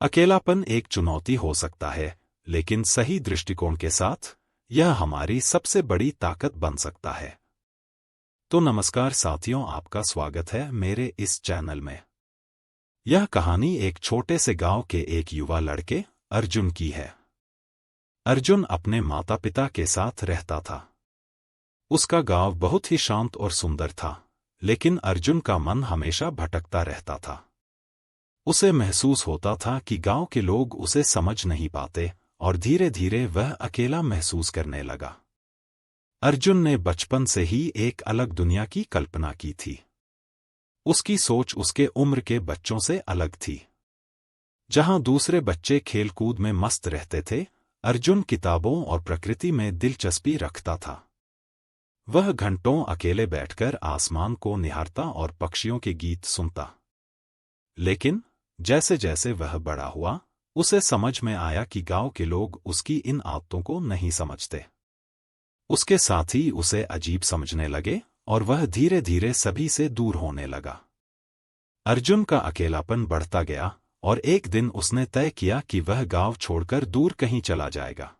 अकेलापन एक चुनौती हो सकता है, लेकिन सही दृष्टिकोण के साथ यह हमारी सबसे बड़ी ताकत बन सकता है। तो नमस्कार साथियों, आपका स्वागत है मेरे इस चैनल में। यह कहानी एक छोटे से गांव के एक युवा लड़के अर्जुन की है। अर्जुन अपने माता पिता के साथ रहता था। उसका गांव बहुत ही शांत और सुंदर था, लेकिन अर्जुन का मन हमेशा भटकता रहता था। उसे महसूस होता था कि गांव के लोग उसे समझ नहीं पाते और धीरे धीरे वह अकेला महसूस करने लगा। अर्जुन ने बचपन से ही एक अलग दुनिया की कल्पना की थी। उसकी सोच उसके उम्र के बच्चों से अलग थी। जहां दूसरे बच्चे खेलकूद में मस्त रहते थे, अर्जुन किताबों और प्रकृति में दिलचस्पी रखता था। वह घंटों अकेले बैठकर आसमान को निहारता और पक्षियों के गीत सुनता। लेकिन जैसे जैसे वह बड़ा हुआ, उसे समझ में आया कि गांव के लोग उसकी इन आदतों को नहीं समझते। उसके साथी उसे अजीब समझने लगे और वह धीरे धीरे सभी से दूर होने लगा। अर्जुन का अकेलापन बढ़ता गया और एक दिन उसने तय किया कि वह गांव छोड़कर दूर कहीं चला जाएगा।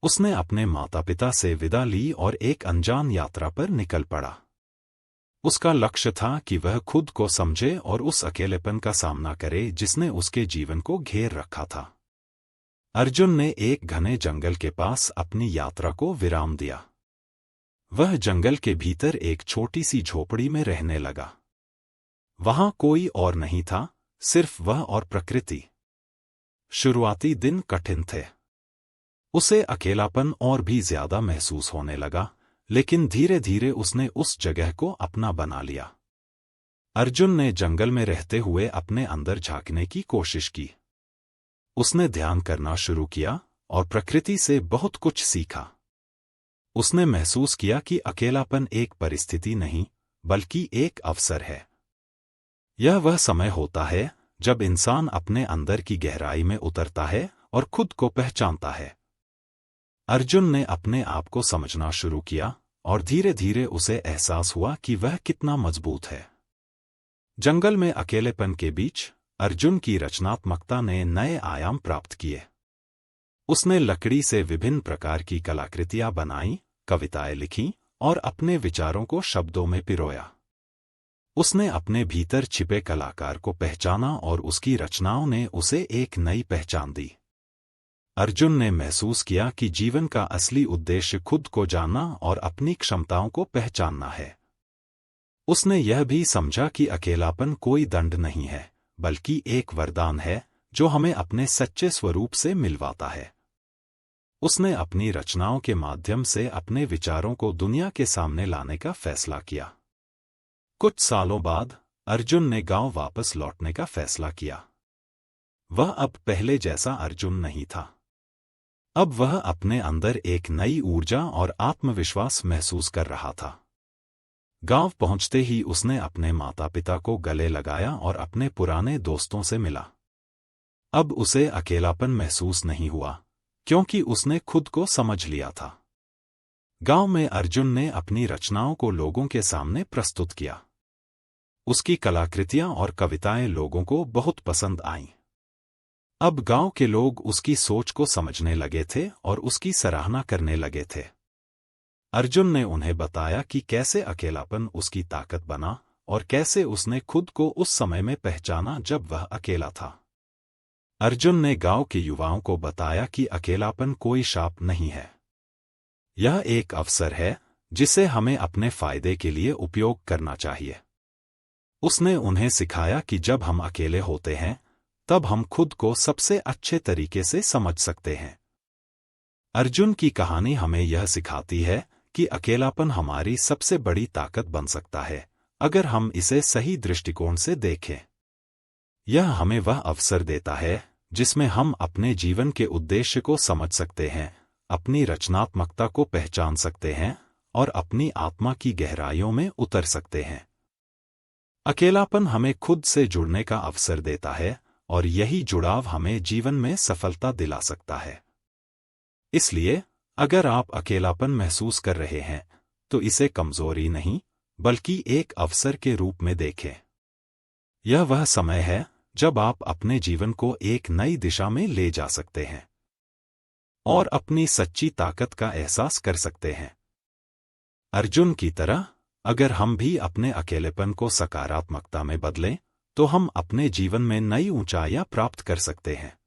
उसने अपने माता पिता से विदा ली और एक अनजान यात्रा पर निकल पड़ा। उसका लक्ष्य था कि वह खुद को समझे और उस अकेलेपन का सामना करे जिसने उसके जीवन को घेर रखा था। अर्जुन ने एक घने जंगल के पास अपनी यात्रा को विराम दिया। वह जंगल के भीतर एक छोटी सी झोपड़ी में रहने लगा। वहां कोई और नहीं था, सिर्फ वह और प्रकृति। शुरुआती दिन कठिन थे। उसे अकेलापन और भी ज्यादा महसूस होने लगा, लेकिन धीरे धीरे उसने उस जगह को अपना बना लिया। अर्जुन ने जंगल में रहते हुए अपने अंदर झांकने की कोशिश की। उसने ध्यान करना शुरू किया और प्रकृति से बहुत कुछ सीखा। उसने महसूस किया कि अकेलापन एक परिस्थिति नहीं, बल्कि एक अवसर है। यह वह समय होता है जब इंसान अपने अंदर की गहराई में उतरता है और खुद को पहचानता है। अर्जुन ने अपने आप को समझना शुरू किया और धीरे धीरे उसे एहसास हुआ कि वह कितना मजबूत है। जंगल में अकेलेपन के बीच अर्जुन की रचनात्मकता ने नए आयाम प्राप्त किए। उसने लकड़ी से विभिन्न प्रकार की कलाकृतियां बनाई, कविताएं लिखीं और अपने विचारों को शब्दों में पिरोया। उसने अपने भीतर छिपे कलाकार को पहचाना और उसकी रचनाओं ने उसे एक नई पहचान दी। अर्जुन ने महसूस किया कि जीवन का असली उद्देश्य खुद को जानना और अपनी क्षमताओं को पहचानना है। उसने यह भी समझा कि अकेलापन कोई दंड नहीं है, बल्कि एक वरदान है जो हमें अपने सच्चे स्वरूप से मिलवाता है। उसने अपनी रचनाओं के माध्यम से अपने विचारों को दुनिया के सामने लाने का फैसला किया। कुछ सालों बाद अर्जुन ने गांव वापस लौटने का फैसला किया। वह अब पहले जैसा अर्जुन नहीं था। अब वह अपने अंदर एक नई ऊर्जा और आत्मविश्वास महसूस कर रहा था। गांव पहुंचते ही उसने अपने माता पिता को गले लगाया और अपने पुराने दोस्तों से मिला। अब उसे अकेलापन महसूस नहीं हुआ, क्योंकि उसने खुद को समझ लिया था। गांव में अर्जुन ने अपनी रचनाओं को लोगों के सामने प्रस्तुत किया। उसकी कलाकृतियां और कविताएं लोगों को बहुत पसंद आईं। अब गांव के लोग उसकी सोच को समझने लगे थे और उसकी सराहना करने लगे थे। अर्जुन ने उन्हें बताया कि कैसे अकेलापन उसकी ताकत बना और कैसे उसने खुद को उस समय में पहचाना जब वह अकेला था। अर्जुन ने गांव के युवाओं को बताया कि अकेलापन कोई शाप नहीं है। यह एक अवसर है जिसे हमें अपने फायदे के लिए उपयोग करना चाहिए। उसने उन्हें सिखाया कि जब हम अकेले होते हैं, तब हम खुद को सबसे अच्छे तरीके से समझ सकते हैं। अर्जुन की कहानी हमें यह सिखाती है कि अकेलापन हमारी सबसे बड़ी ताकत बन सकता है, अगर हम इसे सही दृष्टिकोण से देखें। यह हमें वह अवसर देता है जिसमें हम अपने जीवन के उद्देश्य को समझ सकते हैं, अपनी रचनात्मकता को पहचान सकते हैं और अपनी आत्मा की गहराइयों में उतर सकते हैं। अकेलापन हमें खुद से जुड़ने का अवसर देता है और यही जुड़ाव हमें जीवन में सफलता दिला सकता है। इसलिए अगर आप अकेलापन महसूस कर रहे हैं, तो इसे कमजोरी नहीं, बल्कि एक अवसर के रूप में देखें। यह वह समय है जब आप अपने जीवन को एक नई दिशा में ले जा सकते हैं और अपनी सच्ची ताकत का एहसास कर सकते हैं। अर्जुन की तरह अगर हम भी अपने अकेलेपन को सकारात्मकता में बदलें तो हम अपने जीवन में नई ऊंचाइयां प्राप्त कर सकते हैं।